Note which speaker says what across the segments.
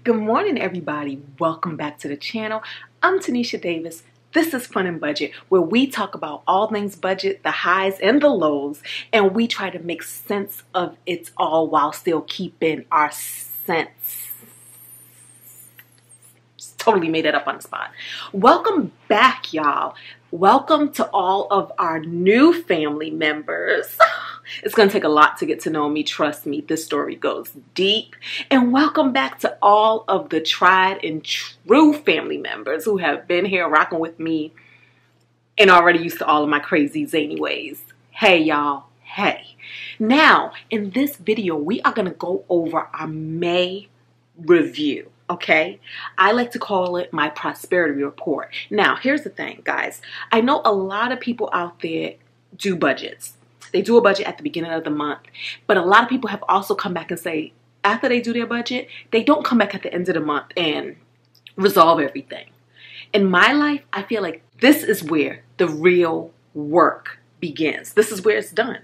Speaker 1: Good morning, everybody. Welcome back to the channel. I'm Tinesha Davis. This is Fun and Budget, where we talk about all things budget, the highs and the lows, and we try to make sense of it all while still keeping our sense. Totally made it up on the spot. Welcome back, y'all. Welcome to all of our new family members. It's going to take a lot to get to know me. Trust me, this story goes deep. And welcome back to all of the tried and true family members who have been here rocking with me and already used to all of my crazy zany ways. Hey, y'all. Hey. Now, in this video, we are going to go over our May review. Okay, I like to call it my prosperity report. Now, here's the thing, guys. I know a lot of people out there do budgets. They do a budget at the beginning of the month, but a lot of people have also come back and say after they do their budget, they don't come back at the end of the month and resolve everything. In my life, I feel like this is where the real work begins. This is where it's done.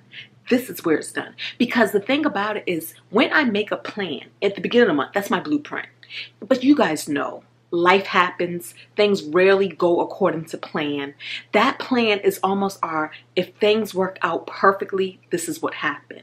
Speaker 1: This is where it's done. Because the thing about it is when I make a plan at the beginning of the month, that's my blueprint. But you guys know, life happens. Things rarely go according to plan. That plan is almost our, if things work out perfectly, this is what happened.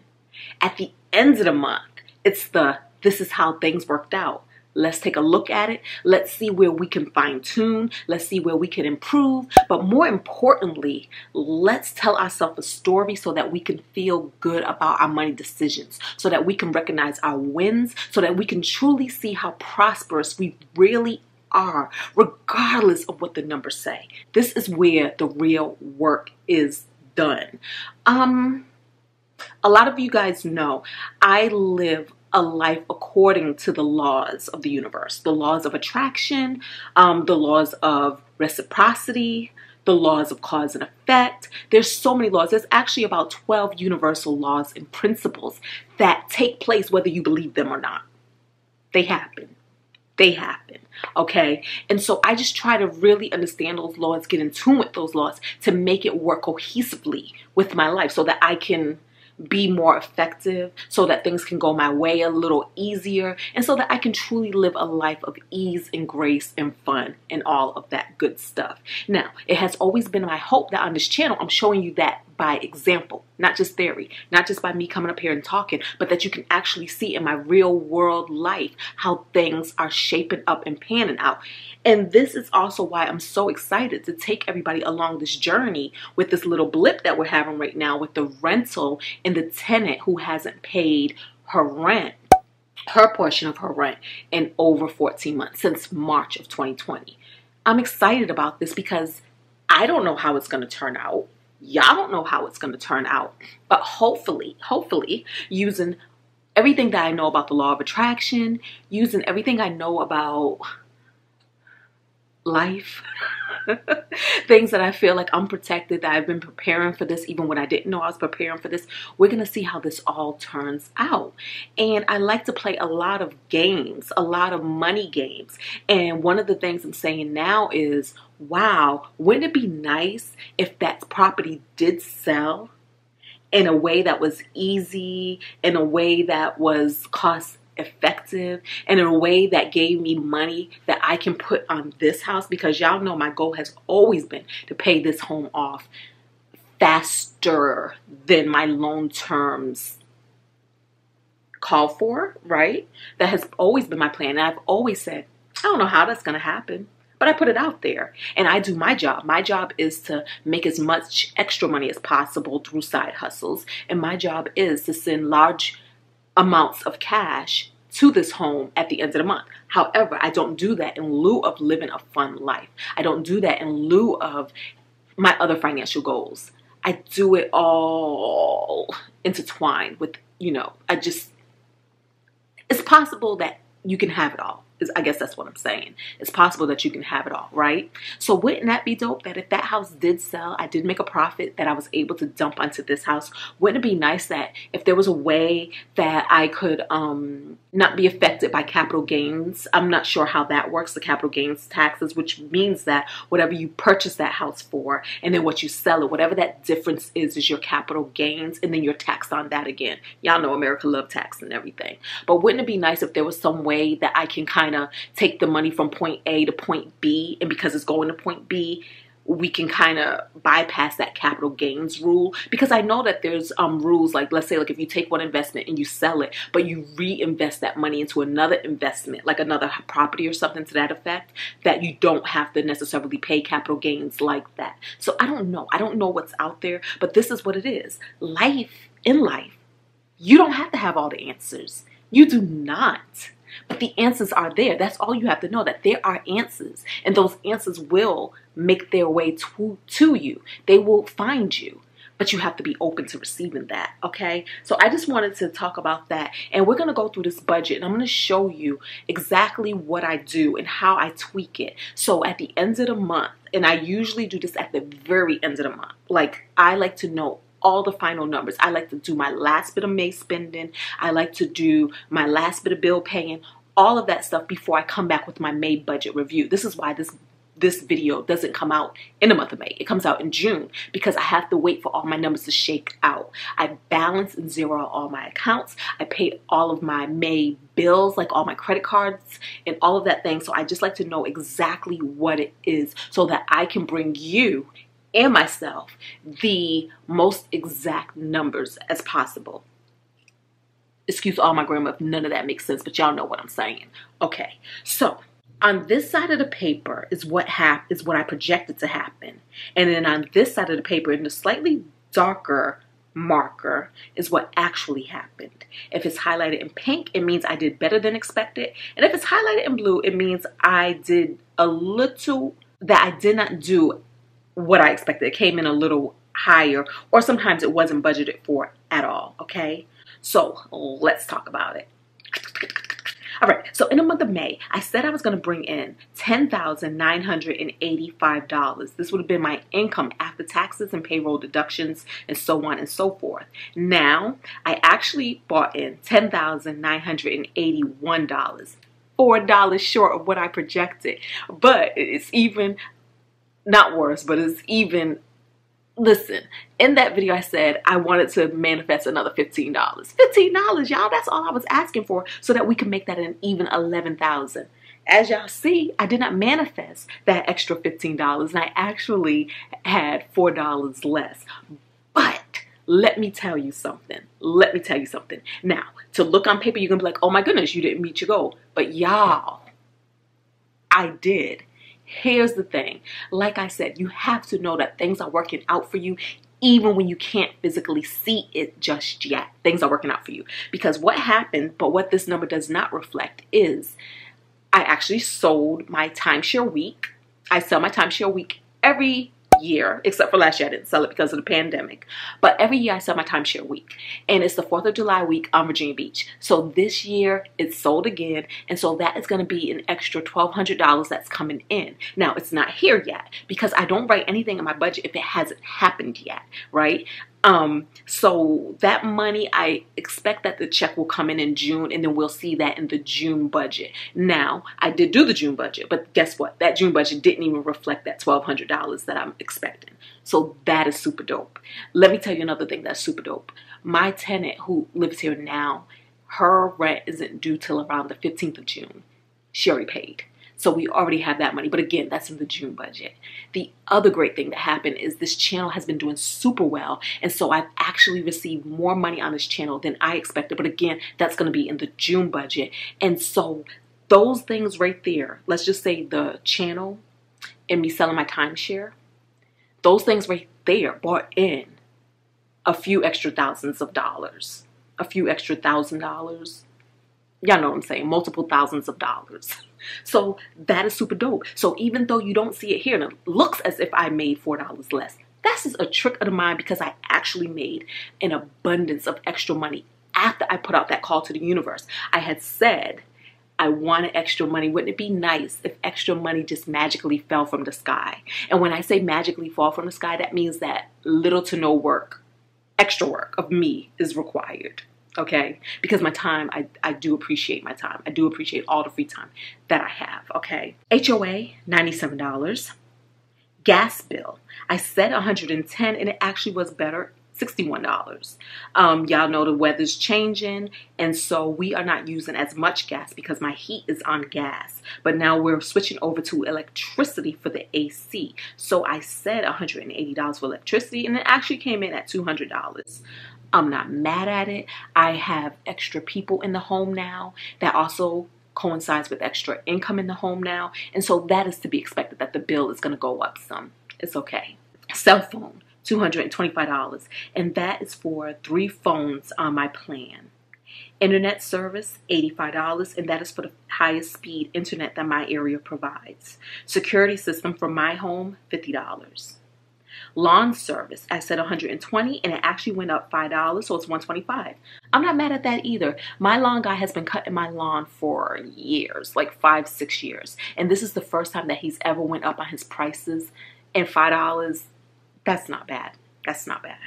Speaker 1: At the end of the month, it's the, this is how things worked out. Let's take a look at it. Let's see where we can fine tune. Let's see where we can improve. But more importantly, let's tell ourselves a story so that we can feel good about our money decisions, so that we can recognize our wins, so that we can truly see how prosperous we really are, regardless of what the numbers say. This is where the real work is done. A lot of you guys know I live a life according to the laws of the universe, the laws of attraction, the laws of reciprocity, the laws of cause and effect. There's so many laws. There's actually about 12 universal laws and principles that take place whether you believe them or not. They happen. They happen. Okay. And so I just try to really understand those laws, get in tune with those laws to make it work cohesively with my life so that I can be more effective, so that things can go my way a little easier, and so that I can truly live a life of ease and grace and fun and all of that good stuff. Now, it has always been my hope that on this channel, I'm showing you that by example, not just theory, not just by me coming up here and talking, but that you can actually see in my real world life how things are shaping up and panning out. And this is also why I'm so excited to take everybody along this journey with this little blip that we're having right now with the rental and the tenant who hasn't paid her rent, her portion of her rent, in over 14 months, since March of 2020. I'm excited about this because I don't know how it's going to turn out. Y'all don't know how it's going to turn out, but hopefully, using everything that I know about the law of attraction, using everything I know about life, things that I feel like I'm protected, that I've been preparing for this even when I didn't know I was preparing for this. We're going to see how this all turns out. And I like to play a lot of games, a lot of money games. And one of the things I'm saying now is, wow, wouldn't it be nice if that property did sell in a way that was easy, in a way that was cost effective, and in a way that gave me money that I can put on this house? Because y'all know my goal has always been to pay this home off faster than my loan terms call for, right? That has always been my plan. And I've always said, I don't know how that's going to happen, but I put it out there and I do my job. My job is to make as much extra money as possible through side hustles. And my job is to send large amounts of cash to this home at the end of the month. However, I don't do that in lieu of living a fun life. I don't do that in lieu of my other financial goals. I do it all intertwined with, it's possible that you can have it all. I guess that's what I'm saying. It's possible that you can have it all, right? So wouldn't that be dope that if that house did sell, I did make a profit that I was able to dump onto this house? Wouldn't it be nice that if there was a way that I could not be affected by capital gains? I'm not sure how that works, the capital gains taxes, which means that whatever you purchase that house for and then what you sell it, whatever that difference is your capital gains, and then you're taxed on that again. Y'all know America love tax and everything. But wouldn't it be nice if there was some way that I can kind kind of take the money from point A to point B, and because it's going to point B, we can kind of bypass that capital gains rule. Because I know that there's rules, like let's say like if you take one investment and you sell it, but you reinvest that money into another investment, like another property or something to that effect, that you don't have to necessarily pay capital gains like that. So I don't know what's out there, but this is what it is. In life, you don't have to have all the answers. You do not. But the answers are there. That's all you have to know, that there are answers. And those answers will make their way to you. They will find you. But you have to be open to receiving that, okay? So I just wanted to talk about that. And we're going to go through this budget. And I'm going to show you exactly what I do and how I tweak it. So at the end of the month, and I usually do this at the very end of the month. Like, I like to know all the final numbers. I like to do my last bit of May spending. I like to do my last bit of bill paying, all of that stuff before I come back with my May budget review. This is why this video doesn't come out in the month of May. It comes out in June because I have to wait for all my numbers to shake out. I balance and zero out all my accounts. I pay all of my May bills, like all my credit cards and all of that thing. So I just like to know exactly what it is so that I can bring you and myself the most exact numbers as possible. Excuse all my grammar if none of that makes sense, but y'all know what I'm saying. Okay, so on this side of the paper is what I projected to happen. And then on this side of the paper, in the slightly darker marker, is what actually happened. If it's highlighted in pink, it means I did better than expected. And if it's highlighted in blue, it means I did a little that I did not do what I expected. It came in a little higher, or sometimes it wasn't budgeted for at all, okay? So let's talk about it. All right, so in the month of May, I said I was going to bring in $10,985. This would have been my income after taxes and payroll deductions and so on and so forth. Now, I actually brought in $10,981, $4 short of what I projected. But it's even not worse, but it's even, listen, in that video I said I wanted to manifest another $15. $15, y'all, that's all I was asking for so that we can make that an even $11,000. As y'all see, I did not manifest that extra $15 and I actually had $4 less. But let me tell you something. Now, to look on paper, you're going to be like, oh my goodness, you didn't meet your goal. But y'all, I did. Here's the thing. Like I said, you have to know that things are working out for you even when you can't physically see it just yet. Things are working out for you. Because what happened, but what this number does not reflect, is I actually sold my timeshare week. I sell my timeshare week every year, except for last year I didn't sell it because of the pandemic. But every year I sell my timeshare week. And it's the 4th of July week on Virginia Beach. So this year it's sold again. And so that is going to be an extra $1,200 that's coming in. Now, it's not here yet because I don't write anything in my budget if it hasn't happened yet, right? So that money, I expect that the check will come in June, and then we'll see that in the June budget. Now, I did do the June budget, but guess what? That June budget didn't even reflect that $1,200 that I'm expecting. So that is super dope. Let me tell you another thing that's super dope. My tenant who lives here now, her rent isn't due till around the 15th of June. She already paid. So we already have that money. But again, that's in the June budget. The other great thing that happened is this channel has been doing super well. And so I've actually received more money on this channel than I expected. But again, that's going to be in the June budget. And so those things right there, let's just say the channel and me selling my timeshare, those things right there brought in a few extra thousands of dollars. A few extra $1,000. Y'all know what I'm saying, multiple thousands of dollars. So that is super dope. So even though you don't see it here and it looks as if I made $4 less, that's just a trick of the mind because I actually made an abundance of extra money after I put out that call to the universe. I had said I wanted extra money. Wouldn't it be nice if extra money just magically fell from the sky? And when I say magically fall from the sky, that means that little to no work, extra work of me is required. Okay, because my time, I do appreciate my time. I do appreciate all the free time that I have, okay? HOA, $97. Gas bill, I said $110 and it actually was better. $61. Y'all know the weather's changing, and so we are not using as much gas because my heat is on gas. But now we're switching over to electricity for the AC. So I said $180 for electricity, and it actually came in at $200. I'm not mad at it. I have extra people in the home now. That also coincides with extra income in the home now. And so that is to be expected, that the bill is going to go up some. It's okay. Cell phone, $225. And that is for 3 phones on my plan. Internet service, $85, and that is for the highest speed internet that my area provides. Security system for my home, $50. Lawn service, I said $120, and it actually went up $5, so it's $125. I'm not mad at that either. My lawn guy has been cutting my lawn for years, like 5-6 years, and this is the first time that he's ever went up on his prices, and $5, that's not bad. That's not bad.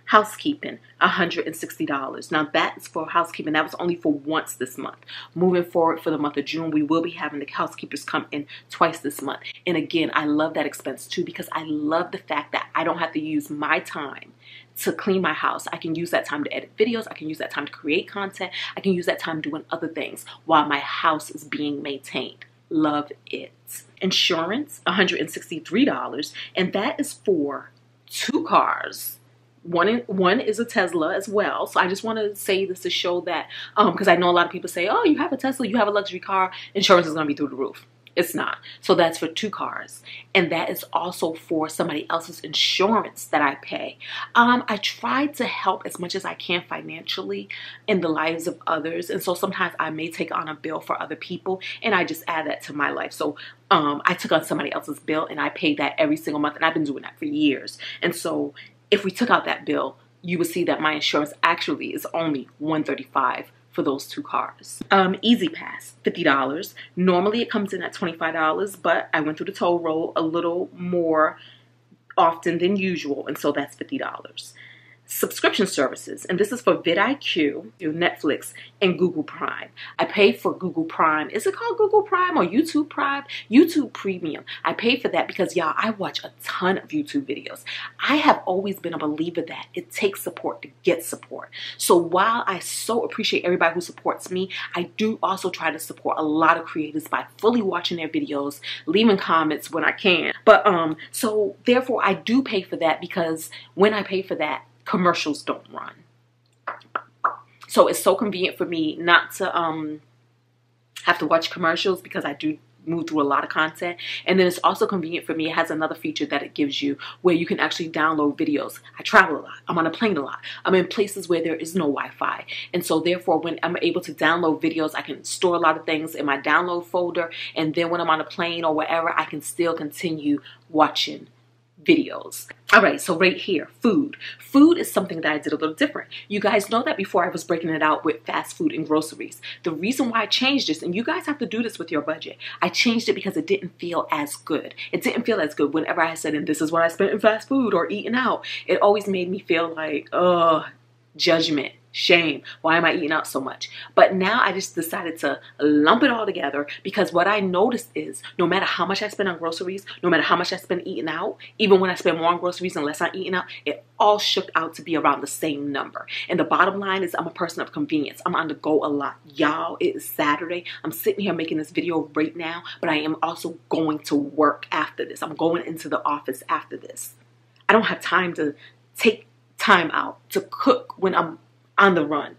Speaker 1: Housekeeping, $160. Now that is for housekeeping. That was only for once this month. Moving forward for the month of June, we will be having the housekeepers come in twice this month. And again, I love that expense too, because I love the fact that I don't have to use my time to clean my house. I can use that time to edit videos. I can use that time to create content. I can use that time doing other things while my house is being maintained. Love it. Insurance, $163. And that is for 2 cars. One is a Tesla as well. So I just want to say this to show that, because I know a lot of people say, oh, you have a Tesla, you have a luxury car, insurance is going to be through the roof. It's not. So that's for 2 cars. And that is also for somebody else's insurance that I pay. I try to help as much as I can financially in the lives of others. And so sometimes I may take on a bill for other people, and I just add that to my life. So I took on somebody else's bill, and I pay that every single month. And I've been doing that for years. And so if we took out that bill, you would see that my insurance actually is only $135 for those 2 cars. Easy Pass, $50. Normally it comes in at $25, but I went through the toll roll a little more often than usual, and so that's $50. Subscription services, and this is for vidIQ, Netflix, and Google Prime. I pay for Google Prime. Is it called Google Prime or YouTube Prime? YouTube Premium. I pay for that because, y'all, I watch a ton of YouTube videos. I have always been a believer that it takes support to get support. So while I so appreciate everybody who supports me, I do also try to support a lot of creators by fully watching their videos, leaving comments when I can. But so therefore I do pay for that, because when I pay for that, commercials don't run. So it's so convenient for me not to have to watch commercials, because I do move through a lot of content. And then it's also convenient for me. It has another feature that it gives you where you can actually download videos. I travel a lot. I'm on a plane a lot. I'm in places where there is no Wi-Fi. And so therefore, when I'm able to download videos, I can store a lot of things in my download folder. And then when I'm on a plane or wherever, I can still continue watching videos. All right, so right here, food. Food is something that I did a little different. You guys know that before I was breaking it out with fast food and groceries. The reason why I changed this, and you guys have to do this with your budget, I changed it because it didn't feel as good. It didn't feel as good whenever I said, and this is what I spent in fast food or eating out. It always made me feel like, judgment. Shame. Why am I eating out so much? But now I just decided to lump it all together, because what I noticed is no matter how much I spend on groceries, no matter how much I spend eating out, even when I spend more on groceries and less on eating out, it all shook out to be around the same number. And the bottom line is I'm a person of convenience. I'm on the go a lot. Y'all, it is Saturday. I'm sitting here making this video right now, but I am also going to work after this. I'm going into the office after this. I don't have time to take time out to cook when I'm on the run,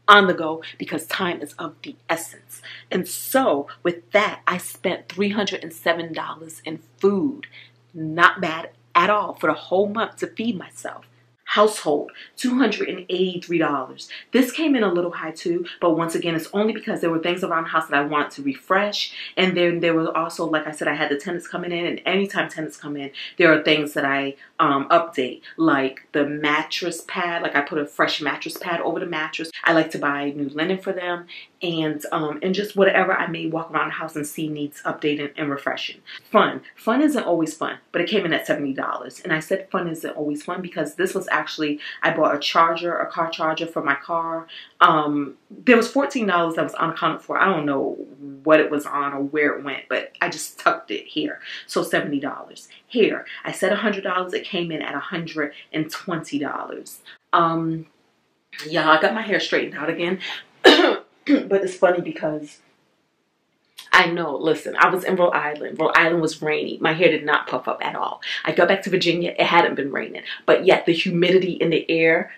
Speaker 1: on the go, because time is of the essence. And so with that, I spent $307 in food. Not bad at all for the whole month to feed myself. Household, $283. This came in a little high too, but once again, it's only because there were things around the house that I wanted to refresh. And then there was also, like I said, I had the tenants coming in, and anytime tenants come in, there are things that I update, like the mattress pad. Like I put a fresh mattress pad over the mattress. I like to buy new linen for them, and just whatever I may walk around the house and see needs updating and refreshing. Fun isn't always fun, but it came in at $70. And I said fun isn't always fun because this was actually I bought a car charger for my car. There was $14 that was unaccounted for. I don't know what it was on or where it went, but I just tucked it here. So $70. Here, I said $100. It came in at $120. Yeah, I got my hair straightened out again. But it's funny because I know, listen, I was in Rhode Island. Rhode Island was rainy. My hair did not puff up at all. I got back to Virginia. It hadn't been raining. But yet the humidity in the air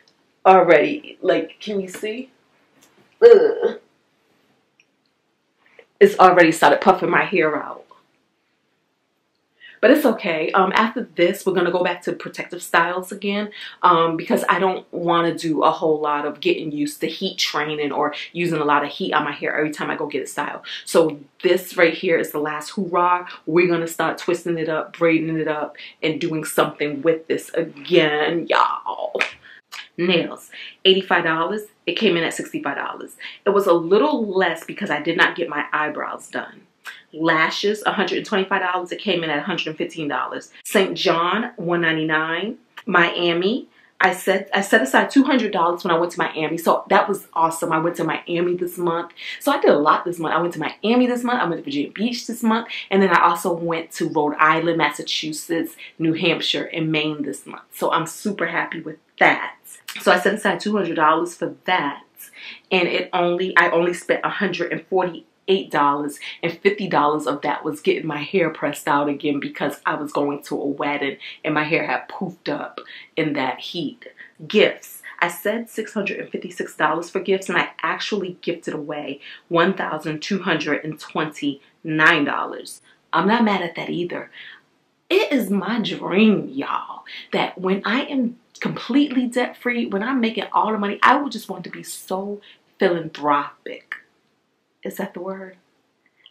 Speaker 1: already, like, can you see? Ugh. It's already started puffing my hair out. But it's okay. After this, we're going to go back to protective styles again because I don't want to do a whole lot of getting used to heat training or using a lot of heat on my hair every time I go get it styled. So this right here is the last hoorah. We're going to start twisting it up, braiding it up, and doing something with this again, y'all. Nails, $85. It came in at $65. It was a little less because I did not get my eyebrows done. Lashes, $125. It came in at $115. St. John, $199. Miami, I set aside $200 when I went to Miami. So that was awesome. I went to Miami this month. So I did a lot this month. I went to Miami this month. I went to Virginia Beach this month. And then I also went to Rhode Island, Massachusetts, New Hampshire, and Maine this month. So I'm super happy with that. So I set aside $200 for that. And I only spent $148. And $50 of that was getting my hair pressed out again because I was going to a wedding and my hair had poofed up in that heat. Gifts. I said $656 for gifts and I actually gifted away $1,229. I'm not mad at that either. It is my dream, y'all, that when I am completely debt free, when I'm making all the money, I would just want to be so philanthropic. Is that the word?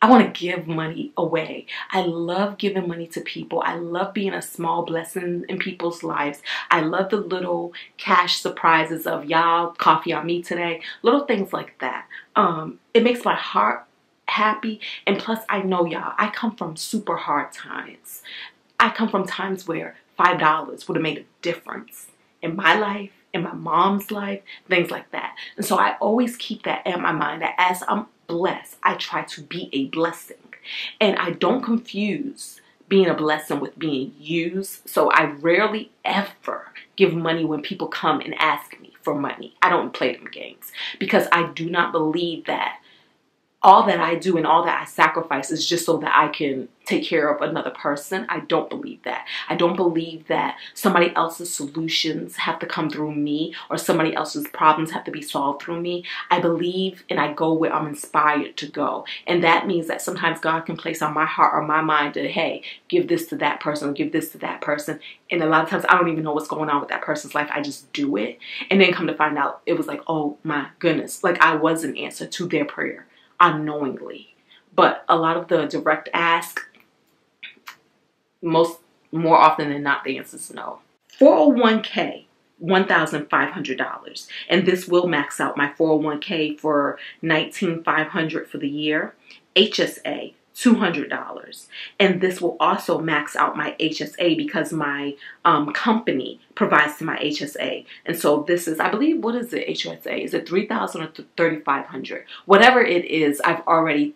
Speaker 1: I want to give money away. I love giving money to people. I love being a small blessing in people's lives. I love the little cash surprises of y'all, coffee on me today. Little things like that. It makes my heart happy. And plus, I know y'all, I come from super hard times. I come from times where $5 would have made a difference in my life, in my mom's life, things like that. And so I always keep that in my mind that as I'm blessed, I try to be a blessing. And I don't confuse being a blessing with being used. So I rarely ever give money when people come and ask me for money. I don't play them games because I do not believe that all that I do and all that I sacrifice is just so that I can take care of another person. I don't believe that. I don't believe that somebody else's solutions have to come through me or somebody else's problems have to be solved through me. I believe and I go where I'm inspired to go. And that means that sometimes God can place on my heart or my mind that, hey, give this to that person or give this to that person. And a lot of times I don't even know what's going on with that person's life. I just do it. And then come to find out it was like, oh my goodness, like I was an answer to their prayer. Unknowingly. But a lot of the direct ask, more often than not, the answer is no. 401k, $1,500. And this will max out my 401k for $19,500 for the year. HSA, $200. And this will also max out my HSA because my company provides to my HSA. And so this is, I believe, what is the HSA? Is it $3,000 or $3,500? Whatever it is, I've already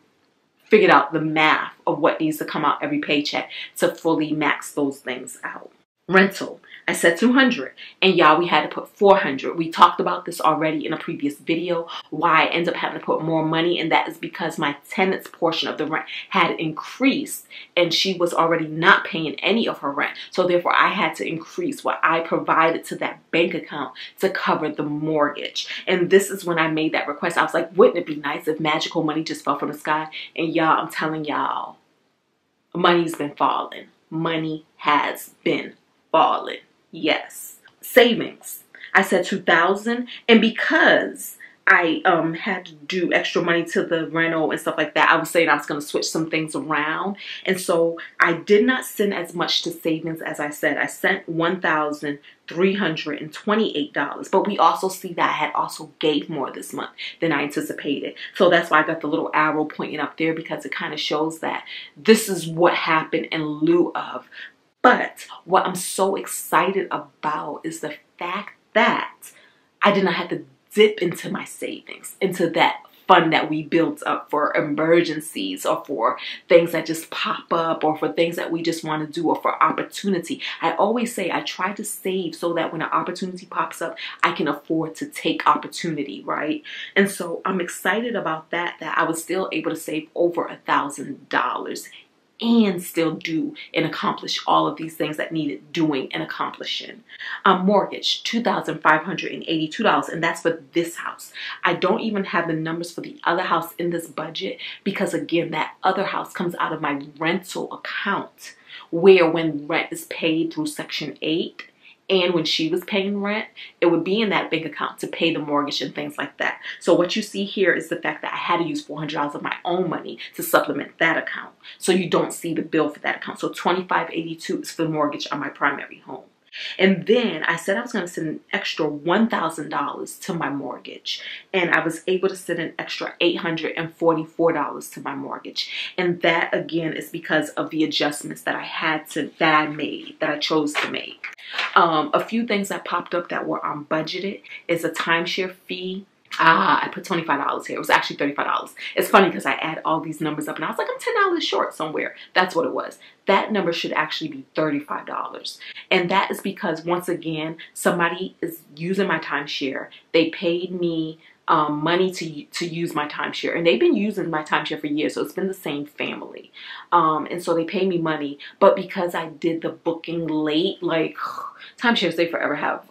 Speaker 1: figured out the math of what needs to come out every paycheck to fully max those things out. Rental, I said $200, and y'all, we had to put $400. We talked about this already in a previous video, why I end up having to put more money, and that is because my tenant's portion of the rent had increased, and she was already not paying any of her rent. So therefore, I had to increase what I provided to that bank account to cover the mortgage. And this is when I made that request. I was like, wouldn't it be nice if magical money just fell from the sky? And y'all, I'm telling y'all, money's been falling. Money has been falling. Yes. Savings, I said $2,000, and because I had to do extra money to the rental and stuff like that, I was saying I was going to switch some things around, and so I did not send as much to savings as I said. I sent $1,328, but we also see that I had also gave more this month than I anticipated. So that's why I got the little arrow pointing up there, because it kind of shows that this is what happened in lieu of. But what I'm so excited about is the fact that, I did not have to dip into my savings, into that fund that we built up for emergencies or for things that just pop up or for things that we just want to do or for opportunity. I always say I try to save so that when an opportunity pops up, I can afford to take opportunity, right? And so I'm excited about that I was still able to save over $1,000 and still do and accomplish all of these things that needed doing and accomplishing. Mortgage, $2,582, and that's for this house. I don't even have the numbers for the other house in this budget because, again, that other house comes out of my rental account, where when rent is paid through Section 8, and when she was paying rent, it would be in that bank account to pay the mortgage and things like that. So what you see here is the fact that I had to use $400 of my own money to supplement that account. So you don't see the bill for that account. So $2,582 is for the mortgage on my primary home. And then I said I was going to send an extra $1,000 to my mortgage. And I was able to send an extra $844 to my mortgage. And that, again, is because of the adjustments that I chose to make. A few things that popped up that were unbudgeted is a timeshare fee. I put $25 here. It was actually $35. It's funny because I add all these numbers up and I was like, I'm $10 short somewhere. That's what it was. That number should actually be $35. And that is because, once again, somebody is using my timeshare. They paid me money to use my timeshare, and they've been using my timeshare for years, so it's been the same family, and so they pay me money. But because I did the booking late, like, timeshares, they forever have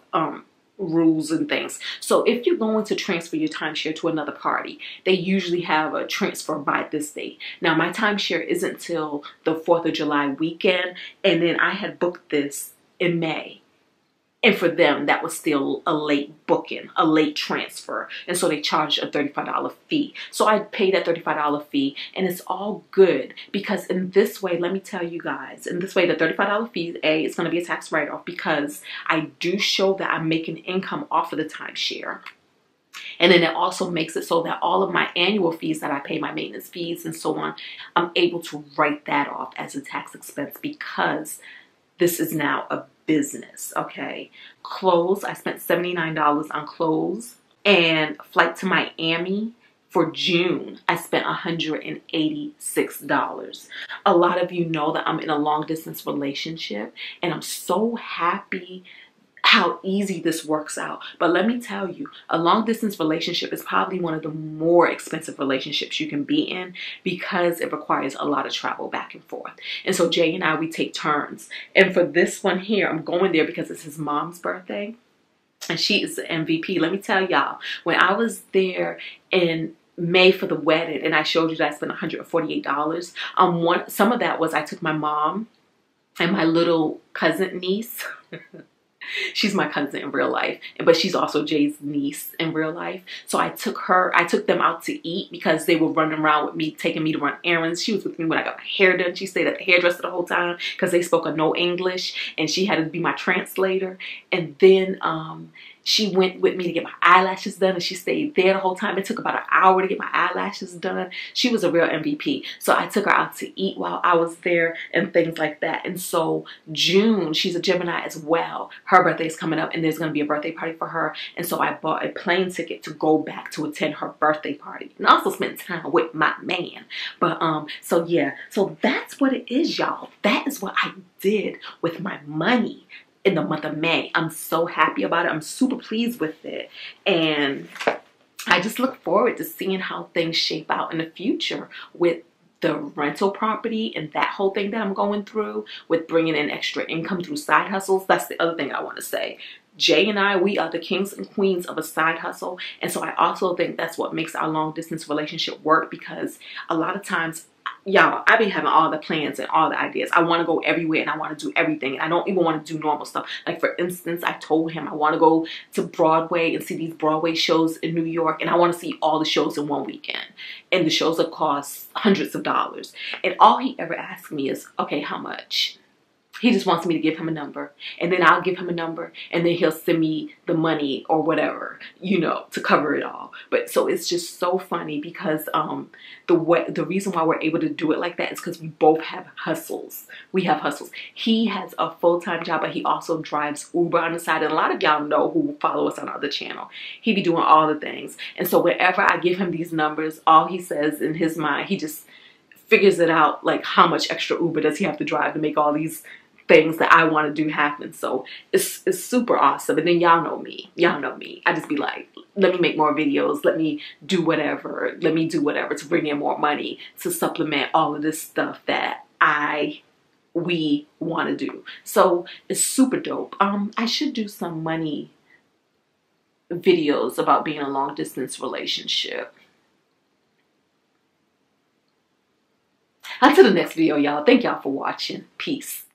Speaker 1: rules and things. So if you're going to transfer your timeshare to another party, they usually have a transfer by this date. Now, my timeshare isn't till the 4th of July weekend, and then I had booked this in May. And for them, that was still a late booking, a late transfer. And so they charged a $35 fee. So I paid that $35 fee, and it's all good because in this way, let me tell you guys, in this way, the $35 fee, is going to be a tax write-off because I do show that I'm making income off of the timeshare. And then it also makes it so that all of my annual fees that I pay, my maintenance fees and so on, I'm able to write that off as a tax expense because this is now a business, okay? Clothes, I spent $79 on clothes. And flight to Miami for June, I spent $186. A lot of you know that I'm in a long distance relationship, and I'm so happy how easy this works out. But let me tell you, a long distance relationship is probably one of the more expensive relationships you can be in because it requires a lot of travel back and forth. And so Jay and I, we take turns. And for this one here, I'm going there because it's his mom's birthday and she is the MVP. Let me tell y'all, when I was there in May for the wedding and I showed you that I spent $148, some of that was I took my mom and my little cousin niece. She's my cousin in real life, but she's also Jay's niece in real life. So I took them out to eat because they were running around with me, taking me to run errands. She was with me when I got my hair done. She stayed at the hairdresser the whole time because they spoke no English and she had to be my translator. And then she went with me to get my eyelashes done and she stayed there the whole time. It took about an hour to get my eyelashes done. She was a real MVP. So I took her out to eat while I was there and things like that. And so June, she's a Gemini as well. Her birthday is coming up and there's going to be a birthday party for her. And so I bought a plane ticket to go back to attend her birthday party and also spend time with my man. But so yeah, so that's what it is, y'all. That is what I did with my money in the month of May. I'm so happy about it. I'm super pleased with it. And I just look forward to seeing how things shape out in the future with the rental property and that whole thing that I'm going through with bringing in extra income through side hustles. That's the other thing I want to say. Jay and I, we are the kings and queens of a side hustle. And so I also think that's what makes our long distance relationship work because a lot of times, y'all, I be having all the plans and all the ideas. I want to go everywhere and I want to do everything. And I don't even want to do normal stuff. Like, for instance, I told him I want to go to Broadway and see these Broadway shows in New York. And I want to see all the shows in one weekend. And the shows will cost hundreds of dollars. And all he ever asked me is, okay, how much? He just wants me to give him a number, and then I'll give him a number, and then he'll send me the money or whatever, you know, to cover it all. But so it's just so funny because the reason why we're able to do it like that is because we both have hustles. We have hustles. He has a full-time job, but he also drives Uber on the side. And a lot of y'all know who follow us on our other channel. He be doing all the things. And so whenever I give him these numbers, all he says in his mind, he just figures it out, like how much extra Uber does he have to drive to make all these things that I want to do happen. So it's super awesome. And then y'all know me. Y'all know me. I just be like, let me make more videos. Let me do whatever. Let me do whatever to bring in more money to supplement all of this stuff that we want to do. So it's super dope. I should do some money videos about being in a long distance relationship. Until the next video, y'all. Thank y'all for watching. Peace.